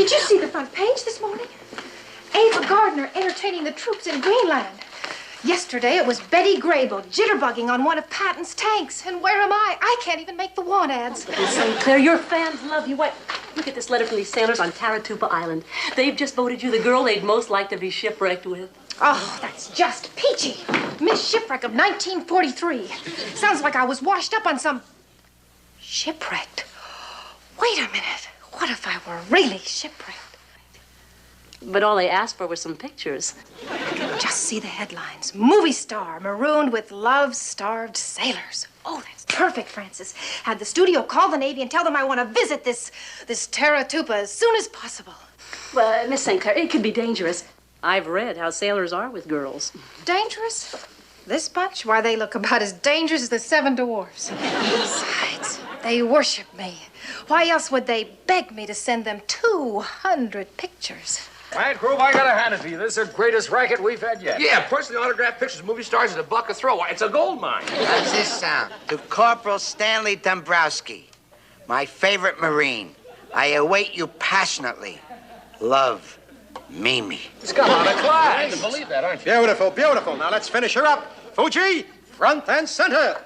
Did you see the front page this morning? Ava Gardner entertaining the troops in Greenland. Yesterday, it was Betty Grable jitterbugging on one of Patton's tanks. And where am I? I can't even make the want ads. Miss St. Clair, your fans love you. What? Look at this letter from these sailors on Taratupa Island. They've just voted you the girl they'd most like to be shipwrecked with. Oh, that's just peachy. Miss Shipwreck of 1943. Sounds like I was washed up on some... Shipwrecked? Wait a minute. What if I were really shipwrecked? But all they asked for were some pictures. I can just see the headlines. Movie star marooned with love-starved sailors. Oh, that's perfect, Francis. Had the studio call the Navy and tell them I want to visit this Taratupa as soon as possible. Well, Miss St. Clair, it could be dangerous. I've read how sailors are with girls. Dangerous? This bunch? Why, they look about as dangerous as the Seven Dwarfs. Besides, they worship me. Why else would they beg me to send them 200 pictures? All right, Groove, I gotta hand it to you. This is the greatest racket we've had yet. Yeah, personally autographed pictures of movie stars is $1 a throw. It's a gold mine. How's this sound? To Corporal Stanley Dombrowski, my favorite Marine. I await you passionately. Love, Mimi. It's got a lot of class. I can believe that, aren't you? Beautiful, beautiful. Now let's finish her up. Fuji, front and center.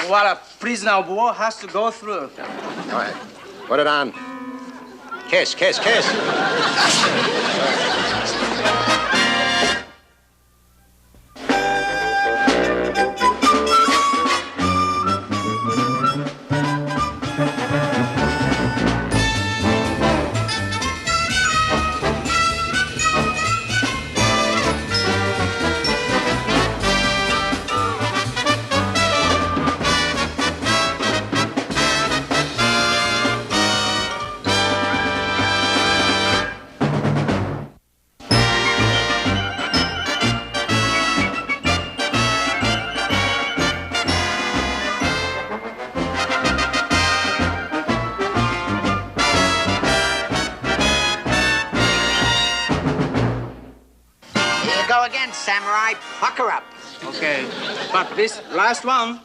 What a prisoner of war has to go through. All right, put it on. Kiss, kiss, kiss. Samurai, pucker up. Okay, but this last one,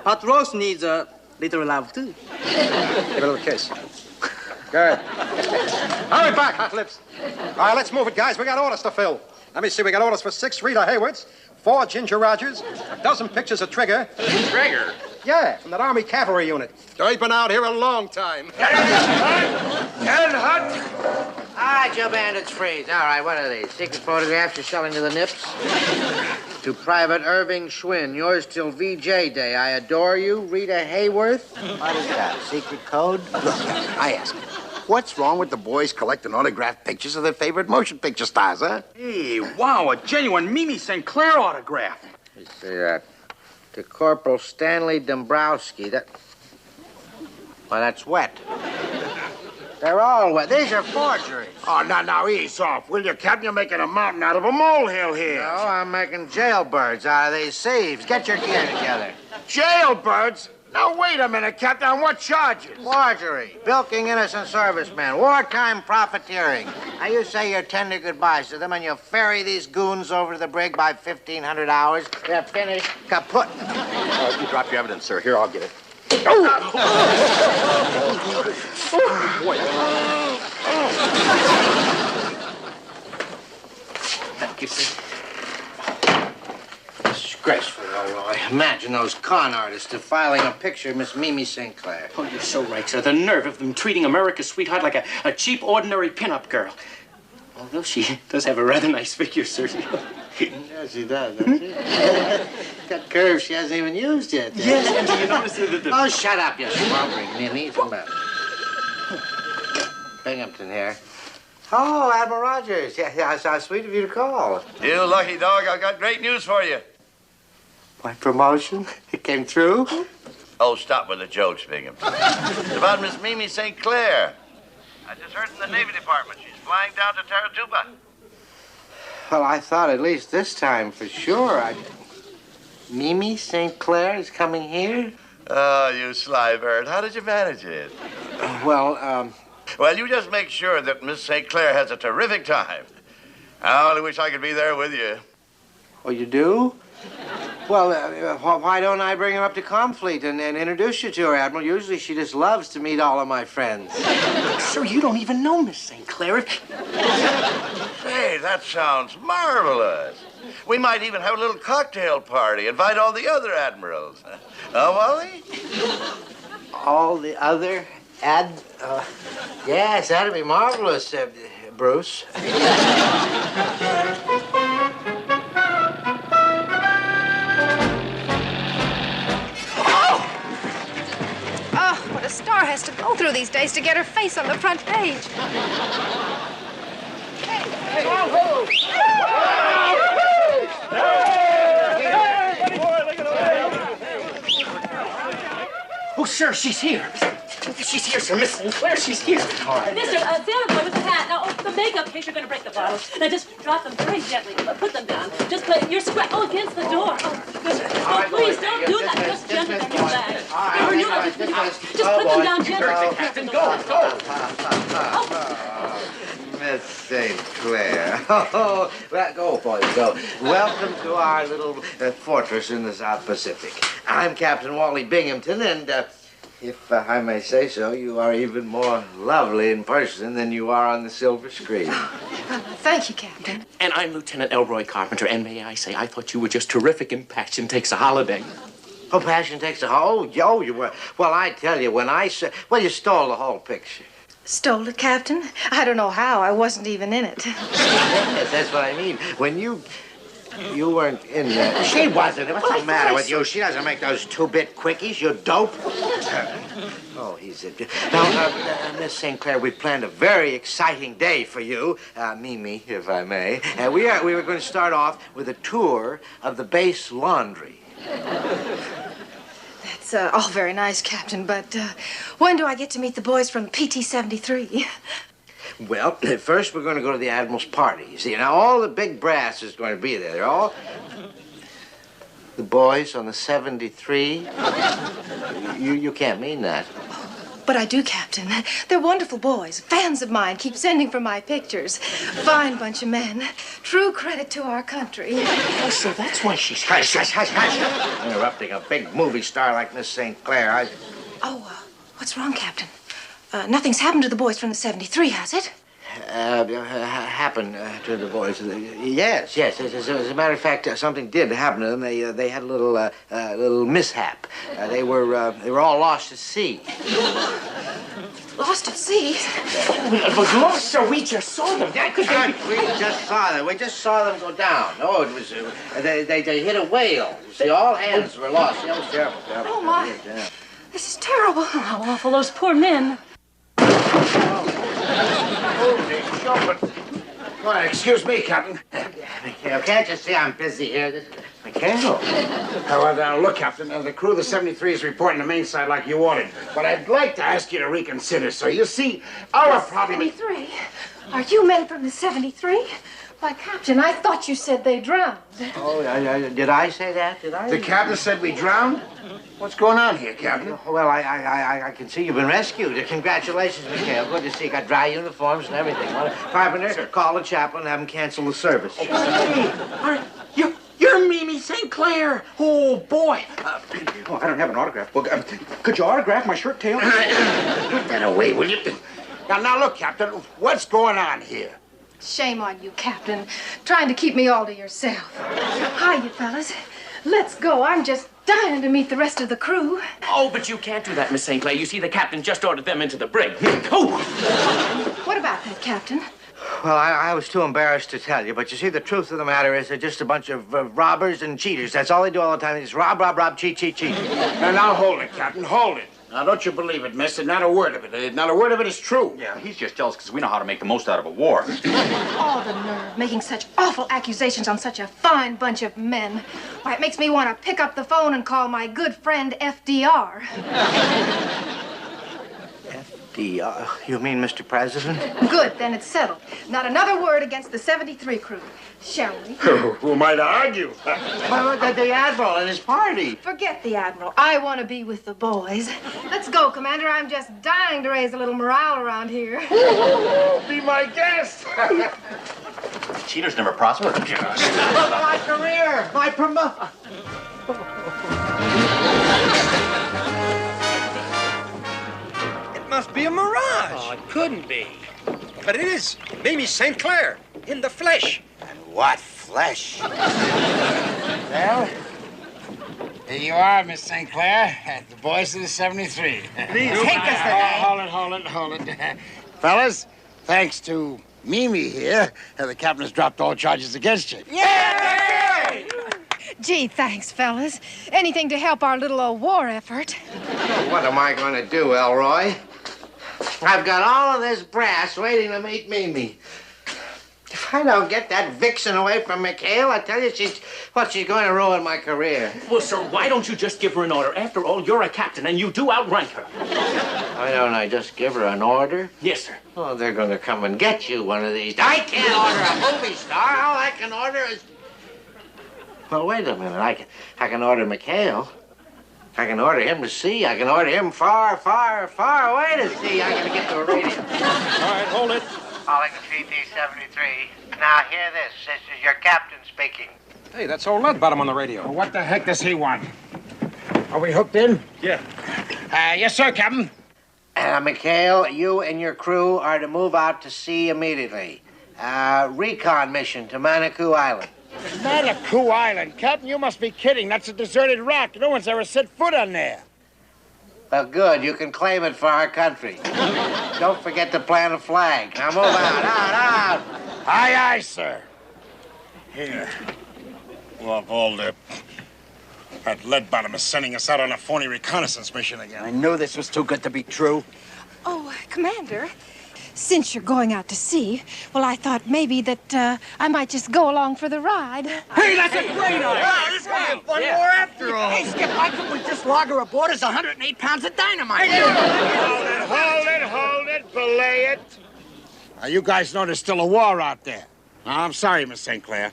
Hot Rose needs a little love too. Give it a little kiss. Good. Hurry back, Hot Lips. All right, let's move it, guys. We got orders to fill. Let me see. We got orders for 6 Rita Haywards, 4 Ginger Rogers, a dozen pictures of Trigger. Trigger? Yeah, from that Army Cavalry unit. He's been out here a long time. And hot. Ah, Joe Bandits freeze. All right, what are these? Secret photographs you're selling to the Nips? To Private Irving Schwinn, yours till VJ Day. I adore you, Rita Hayworth. What is that, secret code? Look, I ask you, what's wrong with the boys collecting autographed pictures of their favorite motion picture stars, huh? Hey, wow, a genuine Mimi St. Clair autograph. Let's see that. To Corporal Stanley Dombrowski. Well, that's wet. They're all wet. These are forgeries. Oh, now, ease off, will you, Captain? You're making a mountain out of a molehill here. No, I'm making jailbirds out of these sieves. Get your gear together. Jailbirds? Now, wait a minute, Captain. On what charges? Forgery, bilking innocent servicemen, wartime profiteering. Now, you say your tender goodbyes to them, and you ferry these goons over to the brig by 1,500 hours. They're finished, kaput. You drop your evidence, sir. Here, I'll get it. Thank you, sir. Disgraceful, Roy. Imagine those con artists defiling a picture of Miss Mimi St. Clair. Oh, you're so right, sir. The nerve of them treating America's sweetheart like a cheap, ordinary pinup girl. Although she does have a rather nice figure, sir. Yeah, she does, doesn't she? Got curves she hasn't even used yet. Yes, and do you notice that Oh, shut up, you swampering ninny. From Binghamton here. Oh, Admiral Rogers. Yeah, how sweet of you to call. You lucky dog, I've got great news for you. My promotion? It came through? Oh, stop with the jokes, Bingham. It's about Miss Mimi St. Clair. I just heard from the Navy Department. She's flying down to Taratupa. Well, I thought at least this time for sure. Mimi St. Clair is coming here? Oh, you sly bird. How did you manage it? Well, you just make sure that Miss St. Clair has a terrific time. I only wish I could be there with you. Oh, you do? Well, why don't I bring her up to Comfleet and introduce you to her, Admiral? Usually she just loves to meet all of my friends. Sir, you don't even know Miss St. Clair. Say, that sounds marvelous. We might even have a little cocktail party. Invite all the other admirals. Wally? All the other yes, that'd be marvelous, Bruce. Oh, what a star has to go through these days to get her face on the front page. Oh, sir, she's here. She's here, sir. Miss St. Clair, she's here. Mister, Santa Boy with the hat. Now, the makeup case, you're going to break the bottles. Now, just drop them very gently. Put them down. Just put your sweat against the door. Oh, please don't do that. Just gently on your bag. Just put them down gently. Captain, go. Miss St. Clair. Oh, well, go, boys, go. Welcome to our little fortress in the South Pacific. I'm Captain Wally Binghamton, and if I may say so, you are even more lovely in person than you are on the silver screen. Thank you, Captain. And I'm Lieutenant Elroy Carpenter, and may I say, I thought you were just terrific in Passion Takes a Holiday. Oh, Passion Takes a Holiday? Oh, you were. Well, I tell you, when I said, well, you stole the whole picture. Stole it, Captain? I don't know how. I wasn't even in it. Yes, that's what I mean. When you weren't in there. She wasn't. What's the matter with you? She doesn't make those 2-bit quickies, you dope. Oh, he's a... Now, Miss St. Clair, we planned a very exciting day for you. Mimi, if I may. We were going to start off with a tour of the base laundry. That's all very nice, Captain, but when do I get to meet the boys from PT-73? Well, first we're going to go to the Admiral's party. You see, now all the big brass is going to be there. They're all... The boys on the 73? You can't mean that. But I do, Captain. They're wonderful boys. Fans of mine. Keep sending for my pictures. Fine bunch of men. True credit to our country. Oh, sir, that's why she's here. Hush. Interrupting a big movie star like Miss St. Clair. What's wrong, Captain? Nothing's happened to the boys from the 73, has it? Happened to the boys. Yes. As a matter of fact, something did happen to them. They had a little mishap. They were all lost at sea. Lost at sea? But lost, sir, we just saw them. We just saw them. We just saw them go down. No, it was they hit a whale. You see, all hands were lost. That was terrible. Oh my! This is terrible. How awful, those poor men. Holy jumping. Well, excuse me, Captain. McHale, can't you see I'm busy here? McHale. Well, look, Captain, the crew of the 73 is reporting the main side like you ordered. But I'd like to ask you to reconsider, sir. You see, our problem is... 73? Are you men from the 73? Why, Captain, I thought you said they drowned. Oh, did I say that? Did I? The captain said we drowned? What's going on here, Captain? Well, I can see you've been rescued. Congratulations, McHale. Good to see you. Got dry uniforms and everything. Well, Carpenter, call the chaplain and have him cancel the service. You're Mimi St. Clair. Oh, boy. I don't have an autograph book. Could you autograph my shirt tail? Put that away, will you? Now, look, Captain, what's going on here? Shame on you, Captain. Trying to keep me all to yourself. Hi, you fellas. Let's go. I'm just dying to meet the rest of the crew. Oh, but you can't do that, Miss St. Clair. You see, the captain just ordered them into the brig. Oh! What about that, Captain? Well, I was too embarrassed to tell you, but you see, the truth of the matter is they're just a bunch of robbers and cheaters. That's all they do all the time. They just rob, cheat. Now, hold it, Captain, hold it. Now, don't you believe it, mister? Not a word of it. Not a word of it is true. Yeah, he's just jealous because we know how to make the most out of a war. Oh, the nerve, making such awful accusations on such a fine bunch of men. Why, it makes me want to pick up the phone and call my good friend FDR. FDR? You mean Mr. President? Good, then it's settled. Not another word against the 73 crew. Shall we? Who might argue? Well, the Admiral and his party. Forget the Admiral. I want to be with the boys. Let's go, Commander. I'm just dying to raise a little morale around here. Be my guest. Cheaters never prosper. My career, my promotion. mirage. Oh, it couldn't be. But it is. Mimi St. Clair, in the flesh. And what flesh? Well, here you are, Miss St. Clair, at the voice of the 73. Please take us today. Hold it. Fellas, thanks to Mimi here, the captain has dropped all charges against you. Yay! Gee, thanks, fellas. Anything to help our little old war effort. What am I going to do, Elroy? I've got all of this brass waiting to meet Mimi. If I don't get that vixen away from McHale, I tell you, she's going to ruin my career. Well, sir, why don't you just give her an order? After all, you're a captain, and you do outrank her. Why don't I just give her an order? Yes, sir. Oh, they're going to come and get you one of these. I can't order a movie star. All I can order is... Well, wait a minute. I can order McHale. I can order him to sea. I can order him far, far, far away to sea. I gotta get to a radio. All right, hold it. Calling CT-73. Now, hear this. This is your captain speaking. Hey, that's old Leadbottom on the radio. Well, what the heck does he want? Are we hooked in? Yeah. Yes, sir, Captain. McHale, you and your crew are to move out to sea immediately. Recon mission to Manitou Island. Manitou Island. Captain, you must be kidding. That's a deserted rock. No one's ever set foot on there. Well, good. You can claim it for our country. Don't forget to plant a flag. Now move out. Aye, aye, sir. Here. Look, all that Leadbottom is sending us out on a phony reconnaissance mission again. I knew this was too good to be true. Oh, Commander, since you're going out to sea, well, I thought maybe that I might just go along for the ride. Hey, that's a great idea. Wow, this is going to be a fun war after all. Hey, Skip, why couldn't we just log her aboard as 108 pounds of dynamite? Hold it, belay it. Now, you guys know there's still a war out there. I'm sorry, Miss St. Clair.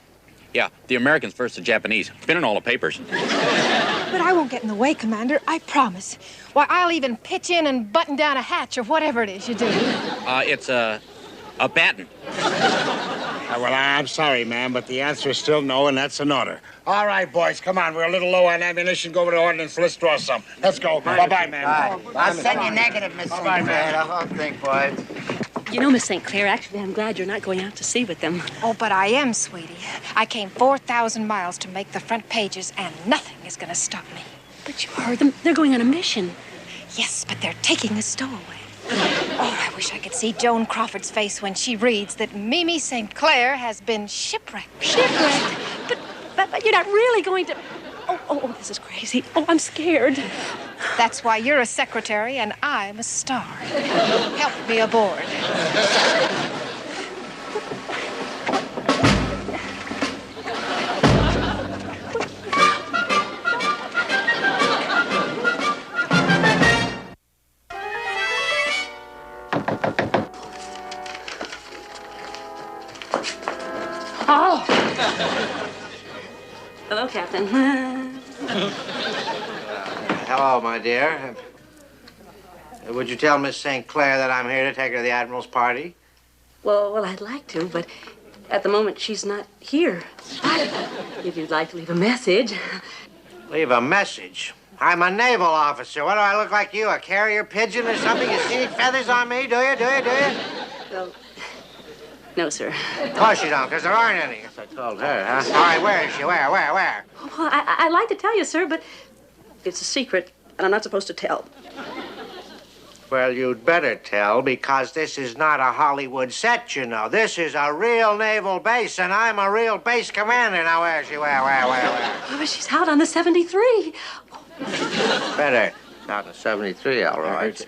Yeah, the Americans versus the Japanese. Been in all the papers. But I won't get in the way, Commander, I promise. Why, I'll even pitch in and button down a hatch or whatever it is you do. It's a batten. Well, I'm sorry, ma'am, but the answer is still no, and that's an order. All right, boys, come on. We're a little low on ammunition. Go over to ordnance. Let's draw some. Let's go. Bye-bye, ma'am. I'll send you negative, Miss St. Bye, Clair. man. I'll think, boys. You know, Miss St. Clair, actually, I'm glad you're not going out to sea with them. Oh, but I am, sweetie. I came 4,000 miles to make the front pages, and nothing is going to stop me. But you heard them. They're going on a mission. Yes, but they're taking a stowaway. Oh, I wish I could see Joan Crawford's face when she reads that Mimi St. Clair has been shipwrecked. Shipwrecked? But you're not really going to... Oh, this is crazy. Oh, I'm scared. That's why you're a secretary and I'm a star. Help me aboard. Oh! Hello, Captain. Hello, my dear. Would you tell Miss St. Clair that I'm here to take her to the Admiral's party? Well, I'd like to, but at the moment she's not here. If you'd like to leave a message. Leave a message? I'm a naval officer. What do I look like you, a carrier pigeon or something? You see feathers on me, do you? Well, no, sir. Of course you don't, because there aren't any. Yes, I told her, huh? All right, where is she? Where? Well, I'd like to tell you, sir, but it's a secret, and I'm not supposed to tell. Well, you'd better tell, because this is not a Hollywood set, you know. This is a real naval base, and I'm a real base commander. Now, where is she? Where? Oh, but she's out on the 73. Better. Not the 73, all right.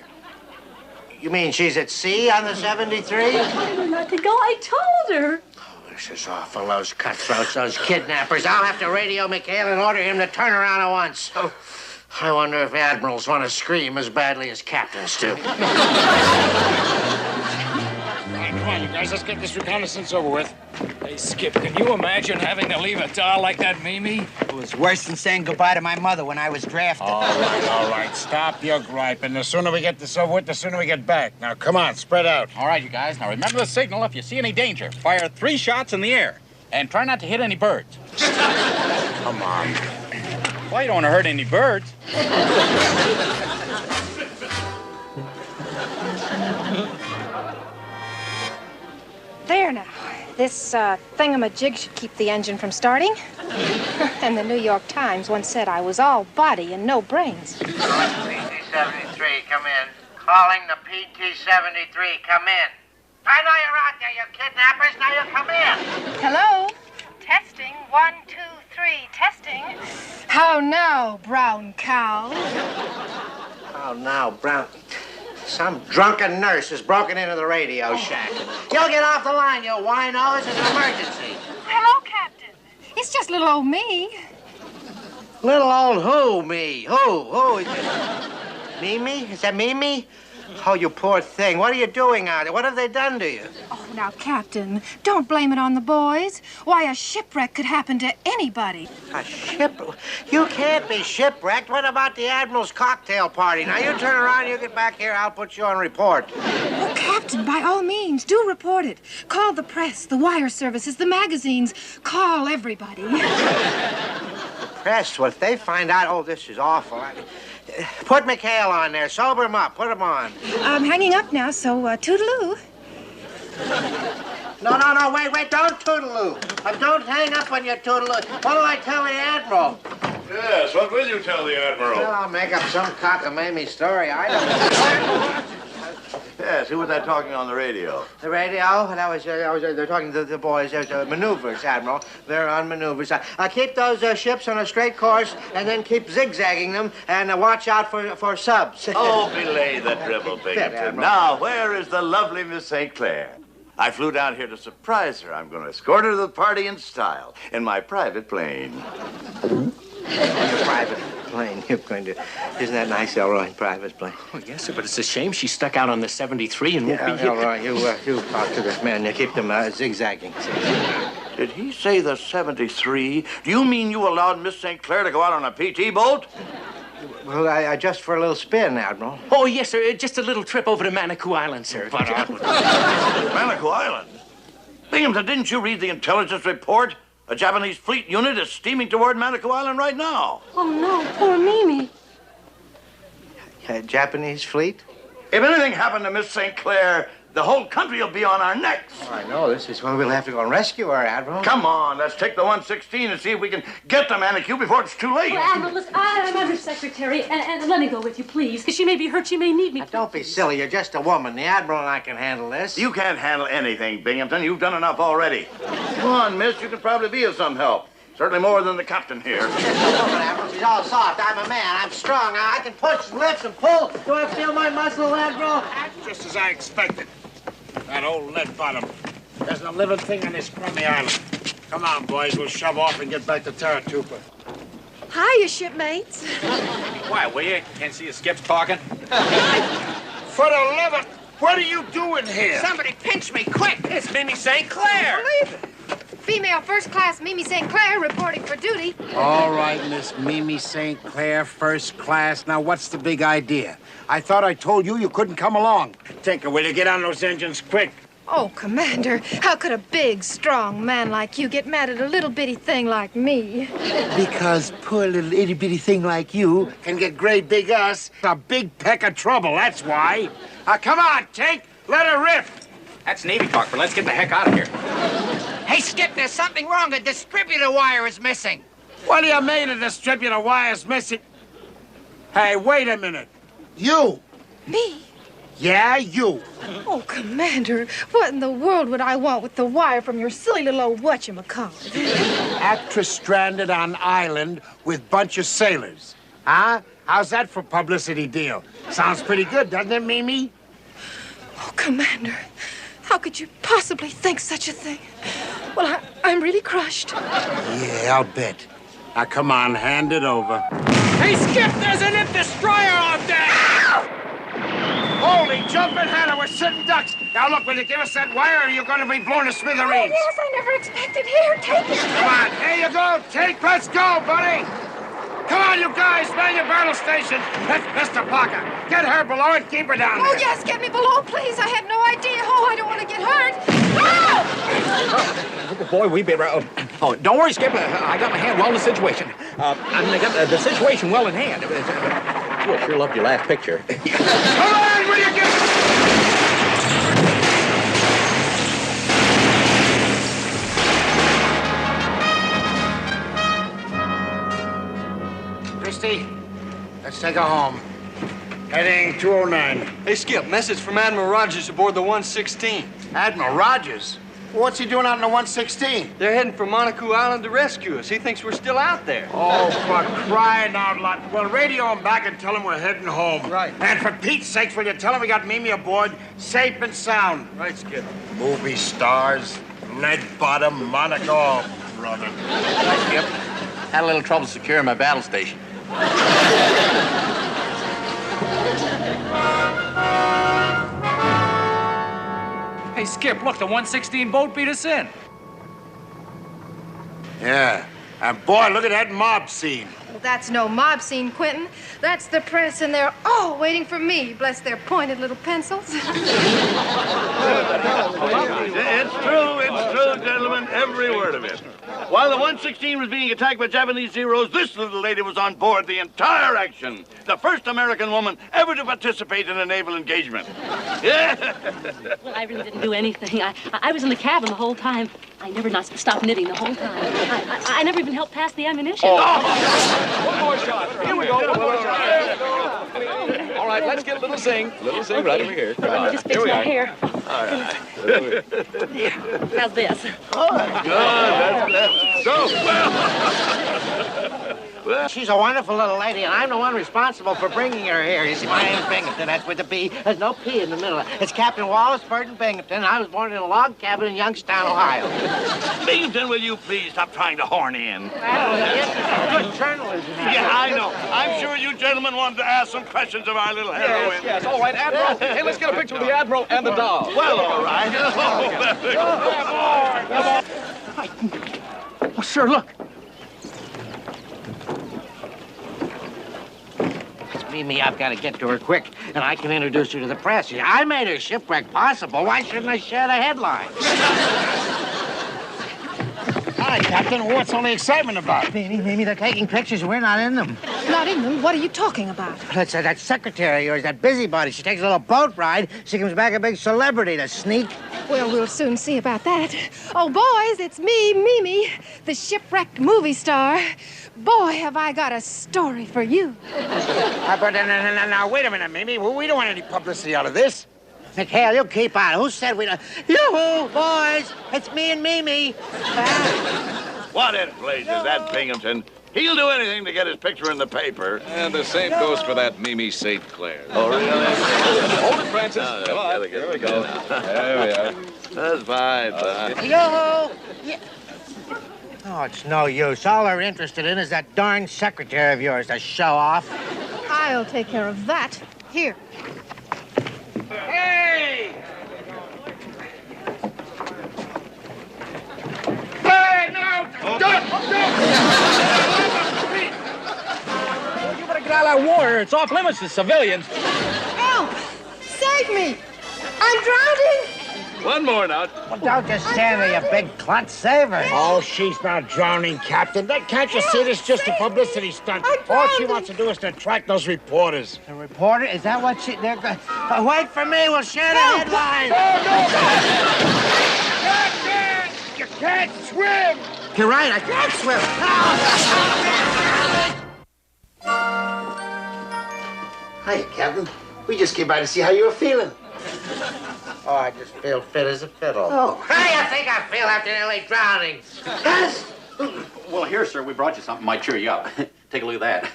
You mean she's at sea on the 73? I told her not to go. I told her. Oh, this is awful. Those cutthroats, those kidnappers. I'll have to radio McHale and order him to turn around at once. Oh, I wonder if admirals want to scream as badly as captains do. Come on, you guys. Let's get this reconnaissance over with. Hey, Skip, can you imagine having to leave a doll like that, Mimi? It was worse than saying goodbye to my mother when I was drafted. All right. Stop your griping. The sooner we get this over with, the sooner we get back. Now, come on, spread out. All right, you guys. Now, remember the signal. If you see any danger, fire 3 shots in the air. And try not to hit any birds. Come on. Well, you don't want to hurt any birds. There now. This thingamajig should keep the engine from starting. And the New York Times once said I was all body and no brains. PT-73, come in. Calling the PT-73, come in. I know you're out there, you kidnappers. Now you come in. Hello? Testing. 1, 2, 3. Testing. How now, brown cow? Oh, now, Brown. Some drunken nurse has broken into the radio shack. You'll get off the line, you winos. It's an emergency. Hello, Captain. It's just little old me. Little old who, me? Who? Mimi? Is that Mimi? Oh, you poor thing. What are you doing out there? What have they done to you? Oh, now, Captain, don't blame it on the boys. Why, a shipwreck could happen to anybody. A shipwreck? You can't be shipwrecked. What about the Admiral's cocktail party? Now, you turn around, you get back here, I'll put you on report. Oh, Captain, by all means, do report it. Call the press, the wire services, the magazines. Call everybody. Press? Well, if they find out, oh, this is awful. Put McHale on there. Sober him up. Put him on. I'm hanging up now, so toodaloo. No, wait. Don't toodaloo. Don't hang up on your toodaloo. What will I tell the Admiral? Yes, what will you tell the Admiral? Well, I'll make up some cockamamie story. I don't know. Yes, who was that talking on the radio? The radio? They're talking to the boys. There's maneuvers, Admiral. They're on maneuvers. Keep those ships on a straight course and then keep zigzagging them and watch out for subs. Oh, belay the dribble, Binghamton. Now, where is the lovely Miss St. Clair? I flew down here to surprise her. I'm going to escort her to the party in style in my private plane. Your private plane, you're going to... Isn't that nice, Elroy? Private plane. Oh, yes, sir, but it's a shame she stuck out on the 73 and won't be here. Elroy, you talk to this man. You keep them zigzagging. Did he say the 73? Do you mean you allowed Miss St. Clair to go out on a PT boat? Well, I just for a little spin, Admiral. Oh, yes, sir. Just a little trip over to Manitou Island, sir. Manitou Island? Binghamton, didn't you read the intelligence report? A Japanese fleet unit is steaming toward Manitou Island right now. Oh, no, poor Mimi. Japanese fleet? If anything happened to Miss St. Clair, the whole country will be on our necks. Oh, I know. This is when we'll have to go and rescue her, Admiral. Come on, let's take the 116 and see if we can get to Manitou before it's too late. Well, Admiral, listen, I'm her secretary, and let me go with you, please. She may be hurt. She may need me. Now, don't be silly. You're just a woman. The Admiral and I can handle this. You can't handle anything, Binghamton. You've done enough already. Come on, miss. You can probably be of some help. Certainly more than the captain here. Admiral, she's all soft. I'm a man. I'm strong. I can push, lift, and pull. Do I feel my muscle, Admiral? That's just as I expected. That old lead bottom. There's a living thing on this crummy island. Come on, boys. We'll shove off and get back to Taratupa. Hiya, shipmates. Quiet, will you? Can't see the skips talking. For the love of... What are you doing here? Somebody pinch me, quick! It's Mimi St. Clair. Female first class Mimi St. Clair reporting for duty. All right, Miss Mimi St. Clair, first class. Now, what's the big idea? I thought I told you couldn't come along. Tinker, will you get on those engines quick? Oh, Commander, how could a big, strong man like you get mad at a little bitty thing like me? Because poor little itty-bitty thing like you can get great big us a big peck of trouble, that's why. Come on, Tink, let her rip. That's Navy talk, but let's get the heck out of here. Hey, Skip, there's something wrong. A distributor wire is missing. What do you mean a distributor wire's missing? Hey, wait a minute. You. Me? Yeah, you. Oh, Commander, what in the world would I want with the wire from your silly little old whatchamacallit? Actress stranded on island with bunch of sailors. Huh? How's that for publicity deal? Sounds pretty good, doesn't it, Mimi? Oh, Commander, how could you possibly think such a thing? Well, I'm really crushed. Yeah, I'll bet. Now, come on, hand it over. Hey, Skip, there's an imp destroyer out there! Holy jumping Hannah, we're sitting ducks. Now, look, will you give us that wire or are you going to be blown to smithereens? Oh, yes, I never expected. Here, take it. Come on, here you go. Take, let's go, buddy. Come on, you guys, man your battle station. That's Mr. Parker. Get her below and keep her down there. Oh, yes, get me below, please. I had no idea. Oh, I don't want to get hurt. Oh, boy, we better... Oh, don't worry, Skip. I got my hand well in the situation. I got the situation well in hand. I sure loved your last picture. Come on, will you get... Christie, let's take her home. Heading 209. Hey, Skip, message from Admiral Rogers aboard the 116. Admiral Rogers? What's he doing out in the 116? They're heading for Monaco Island to rescue us. He thinks we're still out there. Oh, for crying out loud. Well, radio him back and tell him we're heading home. Right. And for Pete's sakes, will you tell him we got Mimi aboard, safe and sound? Right, Skip. Movie stars, lead bottom, Monaco, oh, brother. Hi, Skip. Had a little trouble securing my battle station. Hey, Skip, look, the 116 boat beat us in. Yeah. And boy, look at that mob scene. Well, that's no mob scene, Quentin. That's the press, and they're all waiting for me. Bless their pointed little pencils. It's true, gentlemen, every word of it. While the 116 was being attacked by Japanese Zeros, this little lady was on board the entire action. The first American woman ever to participate in a naval engagement. Yeah. Well, I really didn't do anything. I was in the cabin the whole time. I never stopped knitting the whole time. I never even helped pass the ammunition. One more shot. Here we go. One more shot. All right, let's get a little zing. A little zing right over here. Let me just fix my hair. All right. How's this? Good. That's so well. She's a wonderful little lady, and I'm the one responsible for bringing her here. You see, my name's Binghamton. That's with a B. There's no P in the middle. It's Captain Wallace Burton Binghamton. I was born in a log cabin in Youngstown, Ohio. Binghamton, will you please stop trying to horn in? Good journalism. Yeah, I know. I'm sure you gentlemen wanted to ask some questions of our little heroine. Yes, all right, Admiral. Hey, let's get a picture of the Admiral and the doll. Well, all right. Oh, sure, look. It's Mimi. I've got to get to her quick, and I can introduce her to the press. I made her shipwreck possible. Why shouldn't I share the headlines? Hi, Captain. What's all the excitement about? Mimi, they're taking pictures. We're not in them. Not in them? What are you talking about? That's that secretary of yours, that busybody. She takes a little boat ride. She comes back a big celebrity to sneak. Well, we'll soon see about that. Oh, boys, it's me, Mimi, the shipwrecked movie star. Boy, have I got a story for you. But now, wait a minute, Mimi. We don't want any publicity out of this. McHale, you keep on. Who said we don't? Yoo-hoo, boys. It's me and Mimi. What in place is that Binghamton? He'll do anything to get his picture in the paper. And the same goes for that Mimi St. Clair. Oh, really? Hold it, Francis. Come on. Here we go. There we are. That's fine, son. Yoo-hoo. Yeah. Oh, it's no use. All they're interested in is that darn secretary of yours to show off. I'll take care of that. Here. Hey! Hey, no! Don't! You better get out of that water. It's off limits to civilians. Help! Save me! I'm drowning! One more now. Well, don't just stand there, you big klutz. Save her. Oh, she's not drowning, Captain. Can't you see this is just a publicity stunt? All she wants to do is to attract those reporters. The reporter? Is that what they're going... wait for me. We'll share the headlines. Captain! You can't swim! You're right. I can't swim. Hi, Captain. We just came by to see how you were feeling. Oh, I just feel fit as a fiddle. Oh. How do you think I feel after nearly drowning? Yes. Well, here, sir, we brought you something might cheer you up. Take a look at that.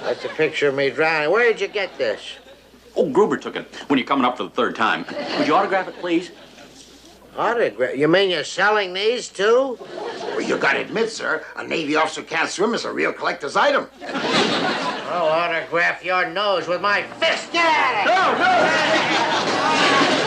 That's a picture of me drowning. Where did you get this? Oh, Gruber took it when you're coming up for the third time. Would you autograph it, please? Autograph? You mean you're selling these, too? Well, you gotta admit, sir, a Navy officer can't swim is a real collector's item. I'll autograph your nose with my fist. Get out of it! No!